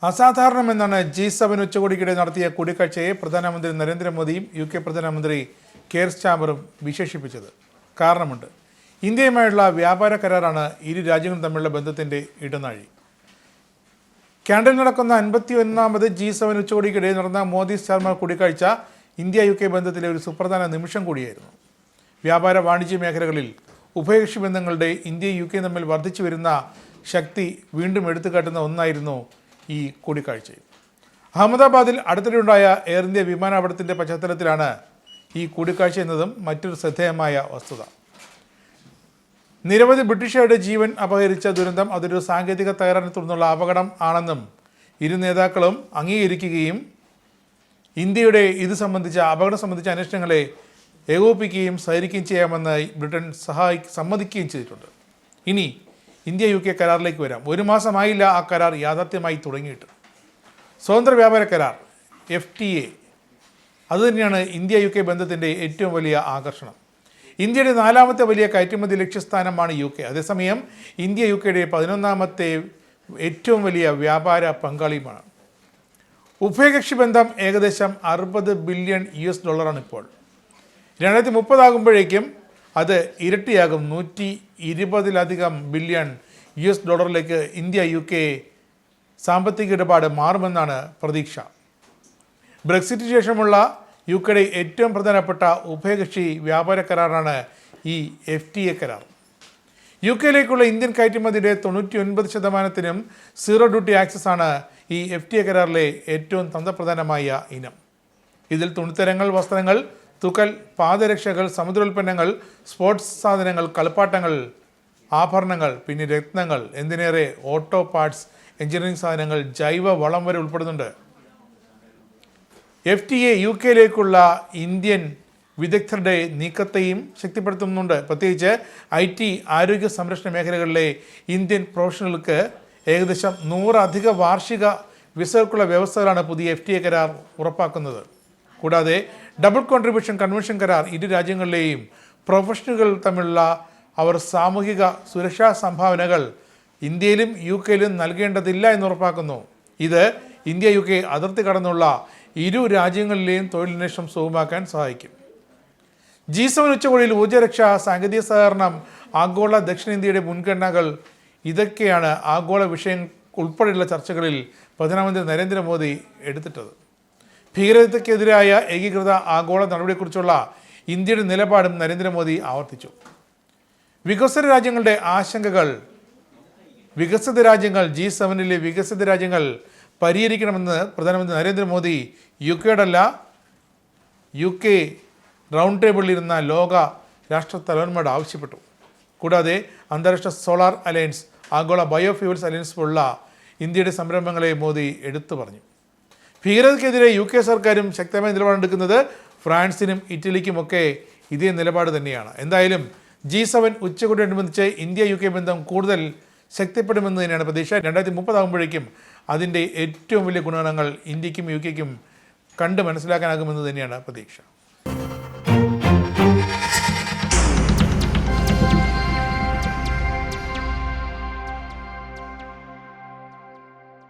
അസാധാരണമെന്നാണ് G7 ഉച്ചകോടിക്കിടെ നടത്തിയ കൂടിക്കാഴ്ചയെ പ്രധാനമന്ത്രി നരേന്ദ്രമോദിയും UK പ്രധാനമന്ത്രി കെയർ സ്റ്റാമറും വിശേഷിപ്പിച്ചത്. കാരണമുണ്ട്. ഇന്ത്യയുമായുള്ള വ്യാപാര കരാറാണ് ഇരു രാജ്യങ്ങളും തമ്മിലുള്ള ബന്ധത്തിൻ്റെ ഇടനാഴി. കാനഡയിൽ നടക്കുന്ന 51ാമത് G7 ഉച്ചകോടിക്കിടെ നടന്ന മോദി സ്റ്റാമർ കൂടിക്കാഴ്ച ഇന്ത്യ UK ബന്ധത്തിലെ ഒരു സുപ്രധാന നിമിഷം കൂടിയായിരുന്നു. വ്യാപാര വാണിജ്യ മേഖലകളിൽ ഉഭയകക്ഷി ബന്ധങ്ങളുടെ ഇന്ത്യയും UK തമ്മിൽ വർദ്ധിച്ചു വരുന്ന ശക്തി വീണ്ടും എടുത്തുകാട്ടുന്ന ഒന്നായിരുന്നു ഈ കൂടിക്കാഴ്ചയിൽ. അഹമ്മദാബാദിൽ അടുത്തിടെയുണ്ടായ എയർ ഇന്ത്യ വിമാനാപകടത്തിൻ്റെ പശ്ചാത്തലത്തിലാണ് ഈ കൂടിക്കാഴ്ച എന്നതും മറ്റൊരു ശ്രദ്ധേയമായ വസ്തുത. നിരവധി ബ്രിട്ടീഷുകാരുടെ ജീവൻ അപഹരിച്ച ദുരന്തം അതൊരു സാങ്കേതിക തകരാറിനെ തുടർന്നുള്ള അപകടം ആണെന്നും ഇരു നേതാക്കളും അംഗീകരിക്കുകയും ഇന്ത്യയുടെ അപകടം സംബന്ധിച്ച അന്വേഷണങ്ങളെ ഏകോപിപ്പിക്കുകയും സഹകരിക്കുകയും ചെയ്യാമെന്ന് ബ്രിട്ടൻ സമ്മതിക്കുകയും ചെയ്തിട്ടുണ്ട്. ഇനി ഇന്ത്യ UK കരാറിലേക്ക് വരാം. ഒരു മാസമായില്ല ആ കരാർ യാഥാർത്ഥ്യമായി തുടങ്ങിയിട്ട്. സ്വതന്ത്ര വ്യാപാര കരാർ FTA അതുതന്നെയാണ് ഇന്ത്യ UK ബന്ധത്തിൻ്റെ ഏറ്റവും വലിയ ആകർഷണം. ഇന്ത്യയുടെ 4ാമത്തെ വലിയ കയറ്റുമതി ലക്ഷ്യസ്ഥാനമാണ് UK. അതേസമയം ഇന്ത്യ UKയുടെ 11ാമത്തെ ഏറ്റവും വലിയ വ്യാപാര പങ്കാളിയുമാണ്. ഉഭയകക്ഷി ബന്ധം ഏകദേശം $60 ബില്യൺ ഇപ്പോൾ. 2030 ആകുമ്പോഴേക്കും അത് ഇരട്ടിയാകും. $120 ബില്യൺ ഇന്ത്യ UK സാമ്പത്തിക ഇടപാട് മാറുമെന്നാണ് പ്രതീക്ഷ. ബ്രെക്സിറ്റിന് ശേഷമുള്ള UKയുടെ ഏറ്റവും പ്രധാനപ്പെട്ട ഉഭയകക്ഷി വ്യാപാര കരാറാണ് ഈ FTA കരാർ. UKയിലേക്കുള്ള ഇന്ത്യൻ കയറ്റുമതിയുടെ 99%-നും സീറോ ഡ്യൂട്ടി ആക്സസ് ആണ് ഈ FTA കരാറിലെ ഏറ്റവും തന്ത്രപ്രധാനമായ ഇനം. ഇതിൽ തുണിത്തരങ്ങൾ, വസ്ത്രങ്ങൾ, തുകൽ, പാദരക്ഷകൾ, സമുദ്രോൽപ്പന്നങ്ങൾ, സ്പോർട്സ് സാധനങ്ങൾ, കളിപ്പാട്ടങ്ങൾ, ആഭരണങ്ങൾ, പിന്നെ രത്നങ്ങൾ, എന്തിനേറെ ഓട്ടോ പാർട്സ്, എഞ്ചിനീയറിംഗ് സാധനങ്ങൾ, ജൈവ വളം വരെ ഉൾപ്പെടുന്നുണ്ട്. FTA UKയിലേക്കുള്ള ഇന്ത്യൻ വിദഗ്ധരുടെ നീക്കത്തെയും ശക്തിപ്പെടുത്തുന്നുണ്ട്. പ്രത്യേകിച്ച് IT, ആരോഗ്യ സംരക്ഷണ മേഖലകളിലെ ഇന്ത്യൻ പ്രൊഫഷണലുകൾക്ക് ഏകദേശം 100 വാർഷിക വിസകൾക്കുള്ള വ്യവസ്ഥകളാണ് പുതിയ FTA കരാർ ഉറപ്പാക്കുന്നത്. കൂടാതെ ഡബിൾ കോൺട്രിബ്യൂഷൻ കൺവെൻഷൻ കരാർ ഇരു രാജ്യങ്ങളിലെയും പ്രൊഫഷണലുകൾ തമ്മിലുള്ള അവർ സാമൂഹിക സുരക്ഷാ സംഭാവനകൾ ഇന്ത്യയിലും UKയിലും നൽകേണ്ടതില്ല എന്ന് ഉറപ്പാക്കുന്നു. ഇത് ഇന്ത്യ UK അതിർത്തി കടന്നുള്ള ഇരു രാജ്യങ്ങളിലെയും തൊഴിലന്വേഷണം സുഗമമാക്കാൻ സഹായിക്കും. G7 ഉച്ചകോടിയിൽ ഊർജ്ജരക്ഷ, സാങ്കേതിക സഹകരണം, ആഗോള ദക്ഷിണേന്ത്യയുടെ മുൻഗണനകൾ ഇതൊക്കെയാണ് ആഗോള വിഷയം ഉൾപ്പെടെയുള്ള ചർച്ചകളിൽ പ്രധാനമന്ത്രി നരേന്ദ്രമോദി എടുത്തിട്ടത്. ഭീകരതയ്ക്കെതിരായ ഏകീകൃത ആഗോള നടപടിയെക്കുറിച്ചുള്ള ഇന്ത്യയുടെ നിലപാടും നരേന്ദ്രമോദി ആവർത്തിച്ചു. വികസിത രാജ്യങ്ങളുടെ ആശങ്കകൾ G7-ലെ വികസിത രാജ്യങ്ങൾ പരിഹരിക്കണമെന്ന് പ്രധാനമന്ത്രി നരേന്ദ്രമോദി UKയോടല്ല UK റൗണ്ട് ടേബിളിലിരുന്ന ലോക രാഷ്ട്രത്തലവന്മാരോട് ആവശ്യപ്പെട്ടു. കൂടാതെ അന്താരാഷ്ട്ര സോളാർ അലയൻസ്, ആഗോള ബയോഫ്യൂവൽസ് അലയൻസ് പോലുള്ള ഇന്ത്യയുടെ സംരംഭങ്ങളെ മോദി എടുത്തു പറഞ്ഞു. ഭീകരതയ്ക്കെതിരെ UK സർക്കാരും ശക്തമായ നിലപാടെടുക്കുന്നത് ഫ്രാൻസിനും ഇറ്റലിക്കുമൊക്കെ ഇതേ നിലപാട് തന്നെയാണ്. എന്തായാലും G7 ഉച്ചകോടിയോടനുബന്ധിച്ച് ഇന്ത്യ UK ബന്ധം കൂടുതൽ ശക്തിപ്പെടുമെന്ന് തന്നെയാണ് പ്രതീക്ഷ. 2030 ആകുമ്പോഴേക്കും അതിൻ്റെ ഏറ്റവും വലിയ ഗുണഗണങ്ങൾ ഇന്ത്യക്കും UKയ്ക്കും കണ്ട് മനസ്സിലാക്കാനാകുമെന്ന് തന്നെയാണ് പ്രതീക്ഷ.